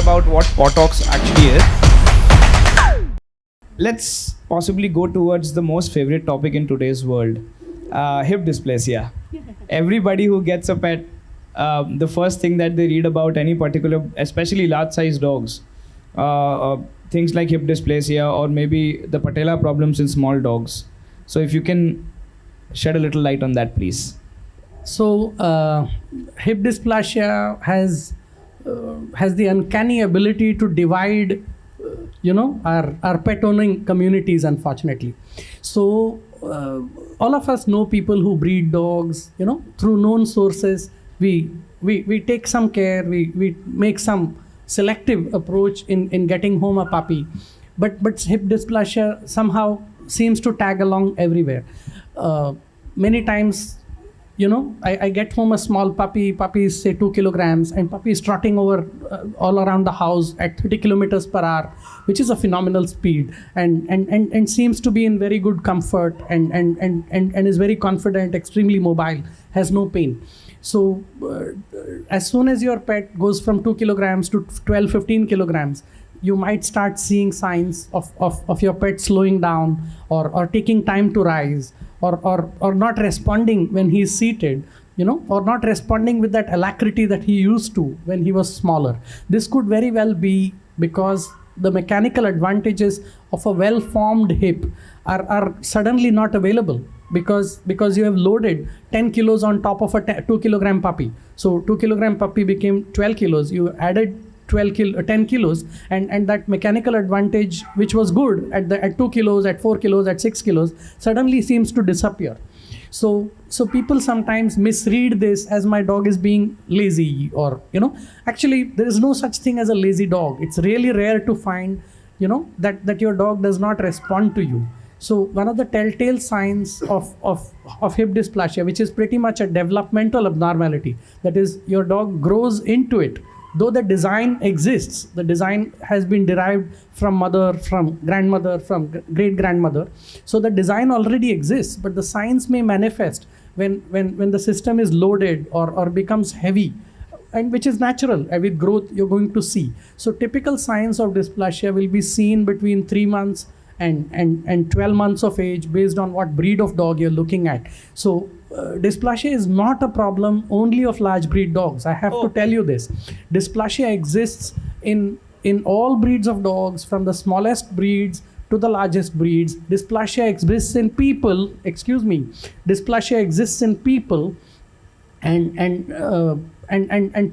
about what Paw Talks actually is. Let's possibly go towards the most favorite topic in today's world, hip dysplasia. Everybody who gets a pet, the first thing that they read about any particular, especially large-sized dogs, things like hip dysplasia or maybe the patella problems in small dogs. So if you can shed a little light on that, please. So hip dysplasia has the uncanny ability to divide, our pet owning communities, unfortunately. So all of us know people who breed dogs, through known sources. We take some care, we make some selective approach in getting home a puppy, but hip dysplasia somehow seems to tag along everywhere. Many times, I get home a small puppy is say 2 kilograms, and puppy is trotting over all around the house at 30 kilometers per hour, which is a phenomenal speed, and seems to be in very good comfort and is very confident, extremely mobile, has no pain. So as soon as your pet goes from 2 kilograms to 12, 15 kilograms, you might start seeing signs of your pet slowing down or taking time to rise, or not responding when he's seated, or not responding with that alacrity that he used to when he was smaller. This could very well be because the mechanical advantages of a well-formed hip are suddenly not available because you have loaded 10 kilos on top of a 2 kilogram puppy. So 2 kilogram puppy became 12 kilos. You added 10 kilos, and that mechanical advantage, which was good at 2 kilos, at 4 kilos, at 6 kilos, suddenly seems to disappear. So people sometimes misread this as my dog is being lazy, or actually there is no such thing as a lazy dog. It's really rare to find that your dog does not respond to you. So one of the telltale signs of hip dysplasia, which is pretty much a developmental abnormality, that is, your dog grows into it. Though the design exists, the design has been derived from mother, from grandmother, from great grandmother. So the design already exists, but the signs may manifest when the system is loaded or becomes heavy, and which is natural. With growth, you're going to see. So typical signs of dysplasia will be seen between 3 months and 12 months of age, based on what breed of dog you're looking at. So dysplasia is not a problem only of large breed dogs. I have to tell you this. Dysplasia exists in all breeds of dogs, from the smallest breeds to the largest breeds. Dysplasia exists in people. Dysplasia exists in people, and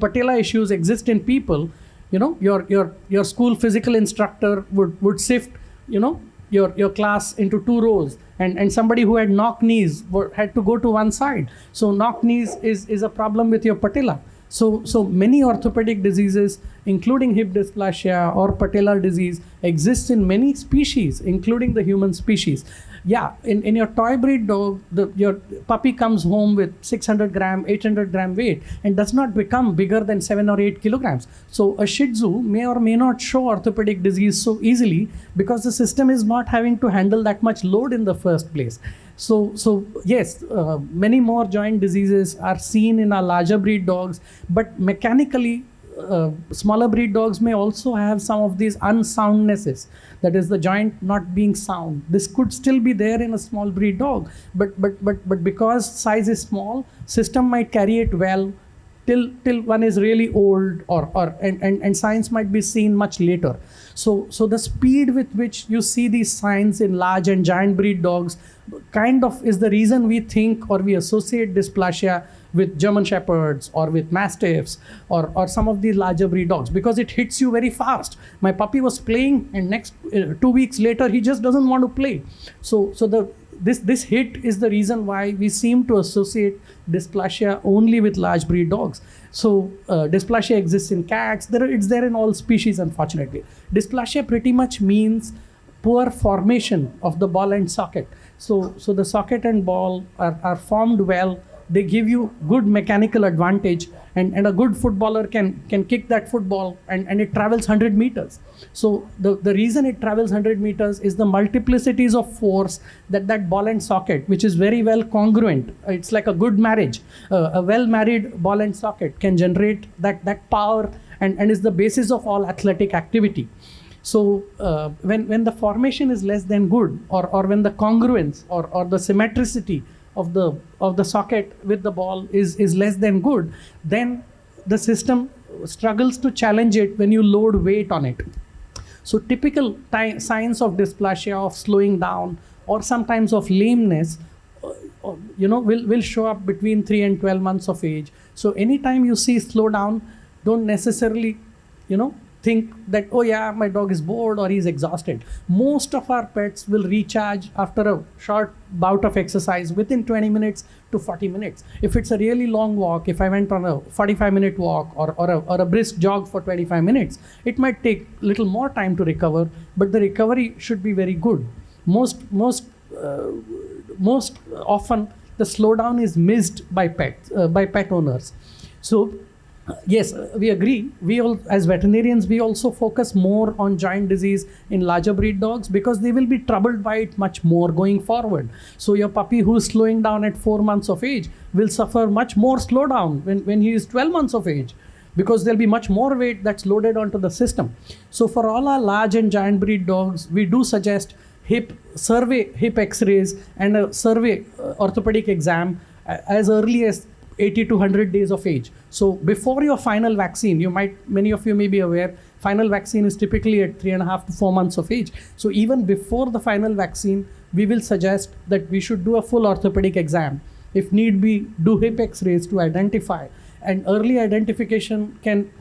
patella issues exist in people. Your school physical instructor would sift your class into 2 rows, and somebody who had knock knees had to go to one side. So knock knees is a problem with your patella. So many orthopedic diseases, including hip dysplasia or patellar disease, exist in many species, including the human species. Yeah, in your toy breed dog, your puppy comes home with 600 gram, 800 gram weight and does not become bigger than 7 or 8 kilograms. So a Shih Tzu may or may not show orthopedic disease so easily because the system is not having to handle that much load in the first place. So yes, many more joint diseases are seen in our larger breed dogs, but mechanically, smaller breed dogs may also have some of these unsoundnesses, that is, the joint not being sound. This could still be there in a small breed dog, but because size is small, system might carry it well till one is really old, and signs might be seen much later. So the speed with which you see these signs in large and giant breed dogs kind of is the reason we think or we associate dysplasia with German Shepherds or with Mastiffs or some of these larger breed dogs, because it hits you very fast. My puppy was playing, and next 2 weeks later he just doesn't want to play. So this hit is the reason why we seem to associate dysplasia only with large breed dogs. So dysplasia exists in cats. It's there in all species, unfortunately. Dysplasia pretty much means poor formation of the ball and socket. So the socket and ball are formed well. They give you good mechanical advantage, and a good footballer can kick that football and it travels 100 meters. So the reason it travels 100 meters is the multiplicities of force that ball and socket, which is very well congruent. It's like a good marriage. A well-married ball and socket can generate that power and is the basis of all athletic activity. So when the formation is less than good, or when the congruence or the symmetricity of the socket with the ball is less than good, then the system struggles to challenge it when you load weight on it. So typical signs of dysplasia, of slowing down, or sometimes of lameness, will show up between 3 and 12 months of age. So anytime you see slowdown, don't necessarily, think that, oh yeah, my dog is bored or he's exhausted. Most of our pets will recharge after a short bout of exercise within 20 minutes to 40 minutes. If it's a really long walk, if I went on a 45-minute walk or a brisk jog for 25 minutes, it might take a little more time to recover, but the recovery should be very good. Most often the slowdown is missed by pet owners. So yes, we agree. As veterinarians, we also focus more on joint disease in larger breed dogs because they will be troubled by it much more going forward. So your puppy who is slowing down at 4 months of age will suffer much more slowdown when he is 12 months of age, because there'll be much more weight that's loaded onto the system. So for all our large and giant breed dogs, we do suggest hip x-rays and a survey orthopedic exam as early as 80 to 100 days of age. So before your final vaccine, many of you may be aware, final vaccine is typically at 3.5 to 4 months of age. So even before the final vaccine, we will suggest that we should do a full orthopedic exam. If need be, do hip x-rays to identify. And early identification can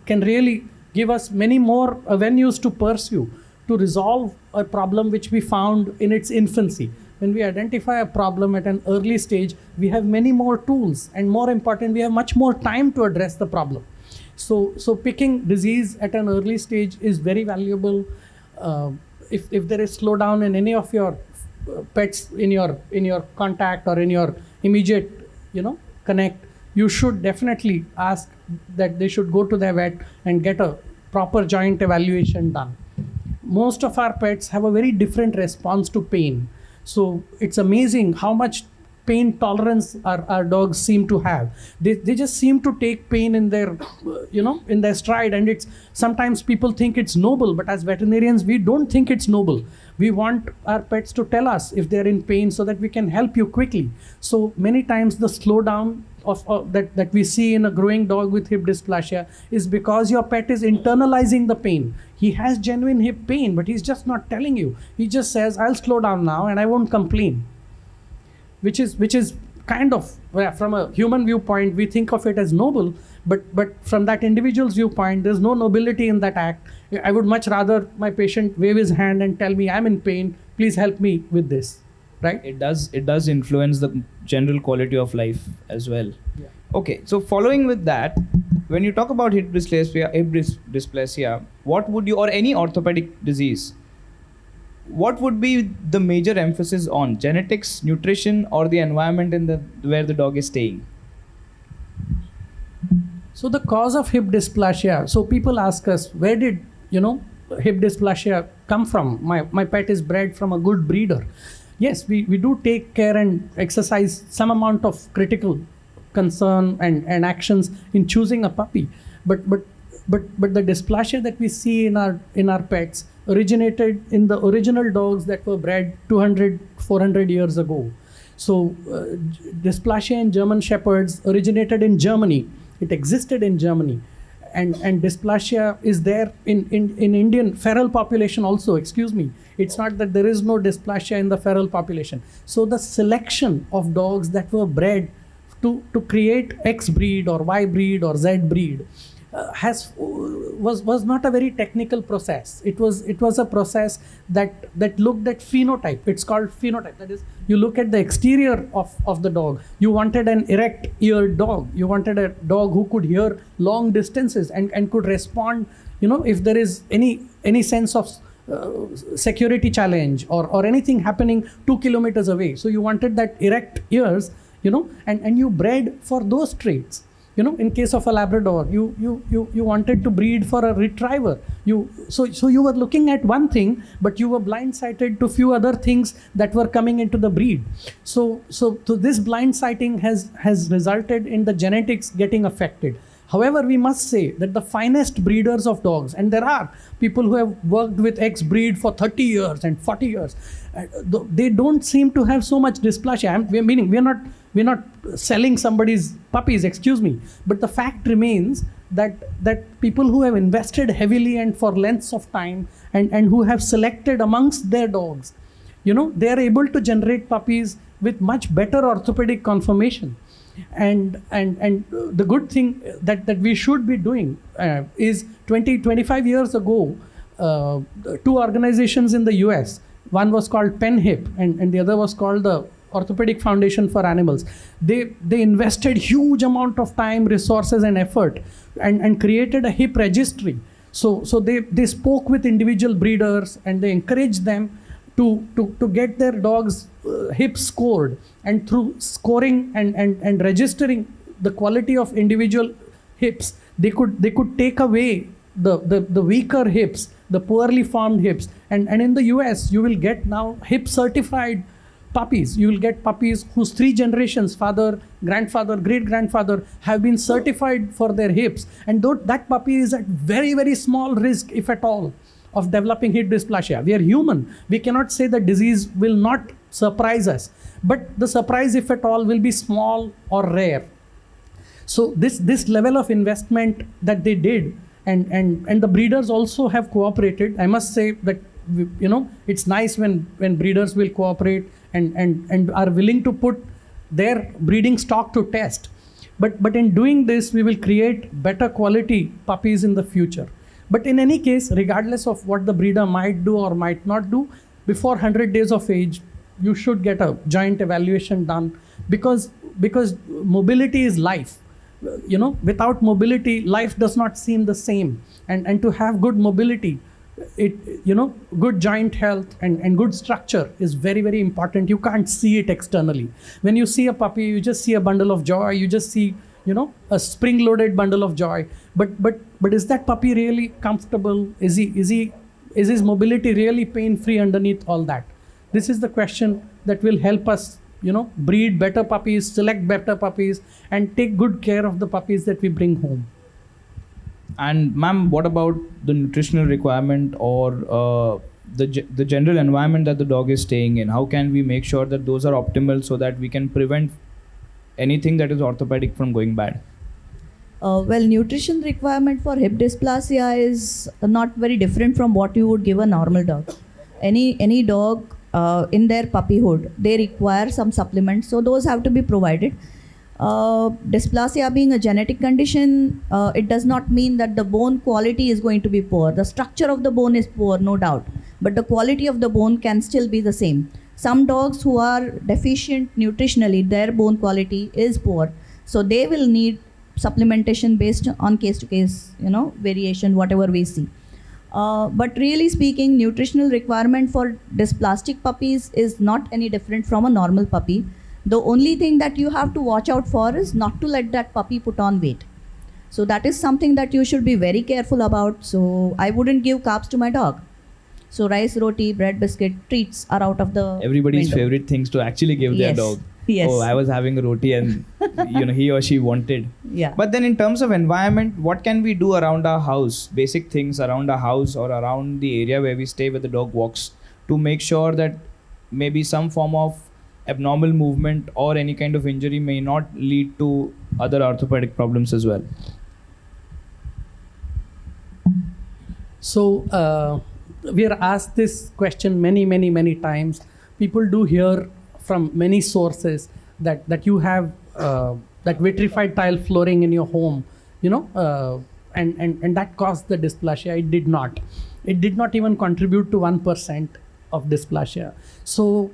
really give us many more avenues to pursue to resolve a problem which we found in its infancy. When we identify a problem at an early stage, we have many more tools, and more important, we have much more time to address the problem. So picking disease at an early stage is very valuable. If there is slowdown in any of your pets in your contact or in your immediate connect, you should definitely ask that they should go to their vet and get a proper joint evaluation done. Most of our pets have a very different response to pain. So it's amazing how much pain tolerance our dogs seem to have. They just seem to take pain in their, in their stride. And it's sometimes people think it's noble, but as veterinarians, we don't think it's noble. We want our pets to tell us if they're in pain so that we can help you quickly. So many times the slowdown that we see in a growing dog with hip dysplasia is because your pet is internalizing the pain. He has genuine hip pain, but he's just not telling you. He just says, I'll slow down now and I won't complain. Which is kind of, from a human viewpoint, we think of it as noble, but from that individual's viewpoint, there's no nobility in that act. I would much rather my patient wave his hand and tell me, I'm in pain, please help me with this. Right? It does influence the general quality of life as well. Yeah. Okay, so following with that, when you talk about hip dysplasia, what would you, or any orthopedic disease, what would be the major emphasis on? Genetics, nutrition, or the environment where the dog is staying? So the cause of hip dysplasia. So people ask us, where did hip dysplasia come from? My pet is bred from a good breeder. Yes, we do take care and exercise some amount of critical concern and actions in choosing a puppy. But the dysplasia that we see in our pets originated in the original dogs that were bred 200, 400 years ago. So dysplasia in German Shepherds originated in Germany. It existed in Germany. And dysplasia is there in Indian feral population also, excuse me. It's not that there is no dysplasia in the feral population. So the selection of dogs that were bred to create X breed or Y breed or Z breed was not a very technical process. It was a process that looked at phenotype. It's called phenotype. That is, you look at the exterior of the dog. You wanted an erect eared dog. You wanted a dog who could hear long distances and could respond, if there is any sense of security challenge or anything happening 2 kilometers away. So you wanted that erect ears, and you bred for those traits. In case of a Labrador, you wanted to breed for a retriever. So you were looking at one thing, but you were blindsided to few other things that were coming into the breed. So this blindsiding has resulted in the genetics getting affected. However, we must say that the finest breeders of dogs, and there are people who have worked with X breed for 30 years and 40 years, they don't seem to have so much dysplasia. Meaning we're not selling somebody's puppies, excuse me, but the fact remains that people who have invested heavily and for lengths of time and who have selected amongst their dogs, they are able to generate puppies with much better orthopedic conformation. And the good thing that we should be doing is 25 years ago, two organizations in the US, one was called PenHip and the other was called the Orthopedic Foundation for Animals. They invested huge amount of time, resources and effort and created a hip registry. So they spoke with individual breeders and they encouraged them to get their dogs hips scored, and through scoring and registering the quality of individual hips, they could take away the weaker hips, the poorly formed hips, and in the US you will get now hip certified puppies. You will get puppies whose 3 generations, father, grandfather, great grandfather, have been certified for their hips, and though that puppy is at very, very small risk, if at all, of developing hip dysplasia. We are human. We cannot say the disease will not surprise us, but the surprise, if at all, will be small or rare. So this level of investment that they did, and the breeders also have cooperated. I must say that it's nice when breeders will cooperate and are willing to put their breeding stock to test. But in doing this, we will create better quality puppies in the future. But in any case, regardless of what the breeder might do or might not do, before 100 days of age, you should get a joint evaluation done, because mobility is life. Without mobility, life does not seem the same. And to have good mobility, good joint health and good structure is very, very important. You can't see it externally. When you see a puppy, you just see a bundle of joy. You just see a spring-loaded bundle of joy. But is that puppy really comfortable? Is his mobility really pain-free underneath all that? This is the question that will help us, breed better puppies, select better puppies, and take good care of the puppies that we bring home. And ma'am, what about the nutritional requirement or the general environment that the dog is staying in? How can we make sure that those are optimal so that we can prevent anything that is orthopedic from going bad? Well, nutrition requirement for hip dysplasia is not very different from what you would give a normal dog. Any dog in their puppyhood, they require some supplements, so those have to be provided. Dysplasia being a genetic condition, it does not mean that the bone quality is going to be poor. The structure of the bone is poor, no doubt, but the quality of the bone can still be the same. Some dogs who are deficient nutritionally, their bone quality is poor, so they will need supplementation based on case to case, variation, whatever we see. But really speaking, nutritional requirement for dysplastic puppies is not any different from a normal puppy. The only thing that you have to watch out for is not to let that puppy put on weight. So that is something that you should be very careful about. So I wouldn't give carbs to my dog. So rice, roti, bread, biscuit, treats are out of the everybody's window. Favorite things to actually give their dog. Yes. Oh, I was having a roti and he or she wanted. Yeah. But then in terms of environment, what can we do around our house? Basic things around our house or around the area where we stay, where the dog walks, to make sure that maybe some form of abnormal movement or any kind of injury may not lead to other orthopedic problems as well. So we are asked this question many times. People do hear from many sources that you have that vitrified tile flooring in your home, and that caused the dysplasia. It did not. It did not even contribute to 1% of dysplasia. So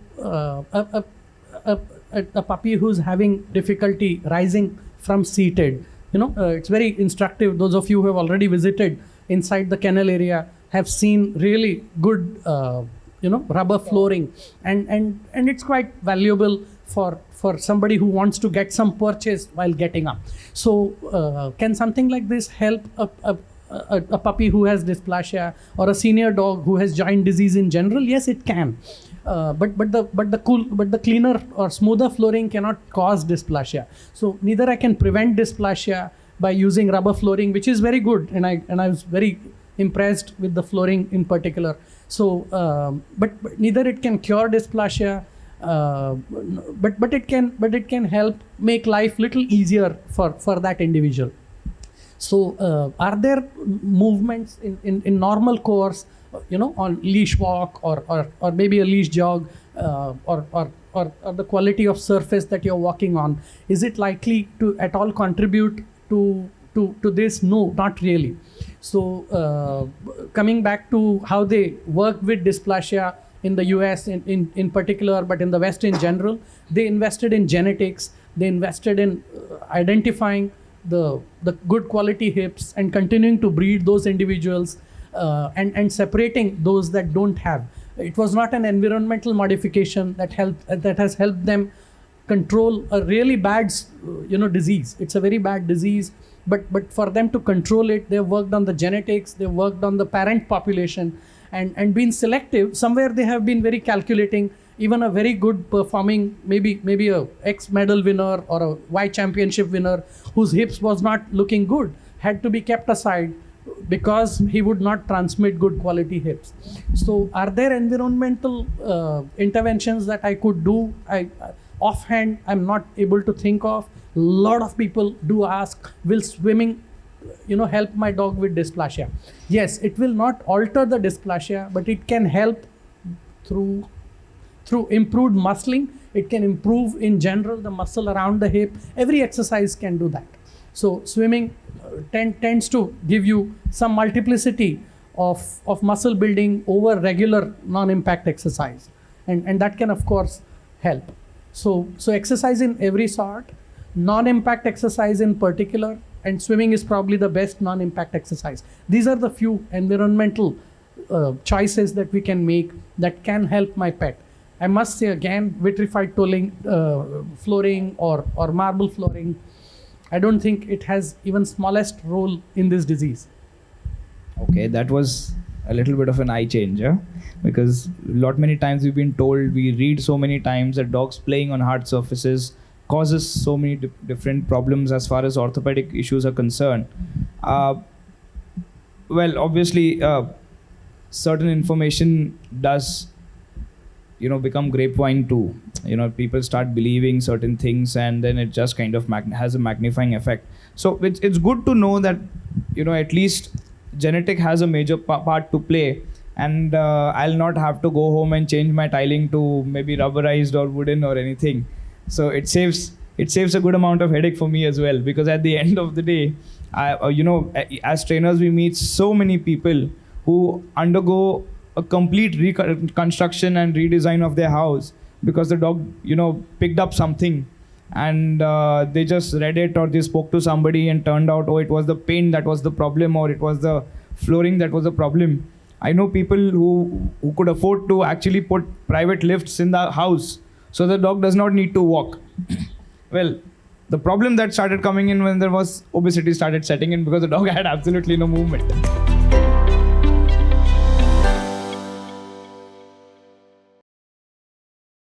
a puppy who's having difficulty rising from seated, it's very instructive. Those of you who have already visited inside the kennel area have seen really good rubber flooring, and it's quite valuable for somebody who wants to get some purchase while getting up. So can something like this help a puppy who has dysplasia or a senior dog who has joint disease in general? Yes, it can. But the cleaner or smoother flooring cannot cause dysplasia. So neither I can prevent dysplasia, by using rubber flooring, which is very good, and I was very impressed with the flooring in particular. So, but neither it can cure dysplasia, but it can help make life little easier for that individual. So, are there movements in normal course, on leash walk or maybe a leash jog, or the quality of surface that you're walking on? Is it likely to at all contribute to this? No, not really. So, coming back to how they work with dysplasia in the US in particular, but in the West in general, they invested in genetics. They invested in identifying the good quality hips and continuing to breed those individuals, and separating those that don't have. It was not an environmental modification that has helped them control a really bad disease. It's a very bad disease, but for them to control it, they've worked on the genetics, they've worked on the parent population, and been selective. Somewhere they have been very calculating. Even a very good performing, maybe a X medal winner or a Y championship winner whose hips was not looking good had to be kept aside because he would not transmit good quality hips. So, are there environmental interventions that I could do? Offhand, I'm not able to think of. A lot of people do ask, will swimming help my dog with dysplasia? Yes, it will not alter the dysplasia, but it can help through improved muscling. It can improve in general the muscle around the hip. Every exercise can do that. So swimming tends to give you some multiplicity of muscle building over regular non-impact exercise, and that can of course help. So exercise in every sort, non-impact exercise in particular, and swimming is probably the best non-impact exercise. These are the few environmental choices that we can make that can help my pet. I must say again, vitrified flooring or marble flooring, I don't think it has even smallest role in this disease. Okay, that was a little bit of an eye changer, because many times we read so many times that dogs playing on hard surfaces causes so many different problems as far as orthopedic issues are concerned. Well, obviously, certain information does become grapevine too. People start believing certain things, and then it just kind of has a magnifying effect. So it's good to know that at least genetic has a major part to play, and I'll not have to go home and change my tiling to maybe rubberized or wooden or anything. So it saves a good amount of headache for me as well, because at the end of the day, as trainers we meet so many people who undergo a complete reconstruction and redesign of their house because the dog picked up something, and they just read it or they spoke to somebody and turned out, it was the paint that was the problem, or it was the flooring that was the problem. I know people who could afford to actually put private lifts in the house so the dog does not need to walk. Well, the problem that started coming in when there was obesity started setting in, because the dog had absolutely no movement.